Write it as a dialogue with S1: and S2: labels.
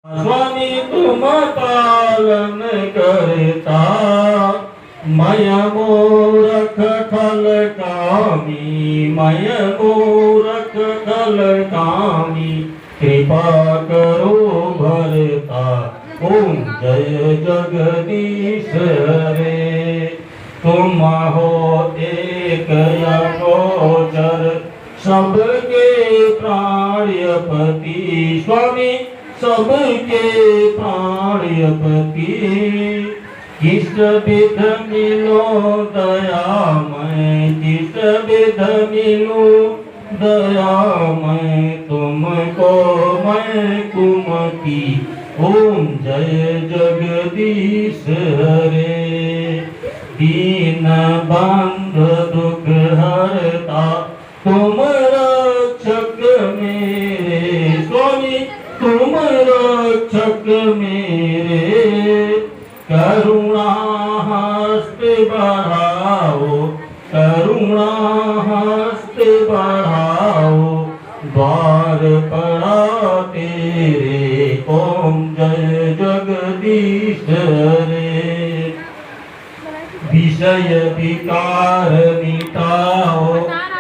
S1: स्वामी तुम पालन करता, मय मूरख खल कामी, मय मूरख खल कामी, कृपा करो भरता। ओम जय जगदीश रे, तुम हो एक अगोचर, सबके प्राणपति। स्वामी सबके प्राणपति, किस विध मिलो दयामय, किस विध मिलो दयामय, तुमको मैं कुमति। ओम जय जगदीश हरे, दीन बंधु दुख हरता, तुम रक्षक मेरे। स्वामी तुम रक्षक मेरे, करुणा हस्त बढ़ाओ, करुणा हस्त बढ़ाओ, द्वार पड़ा तेरे। ओम जय जगदीश रे, विषय विकार मिटाओ,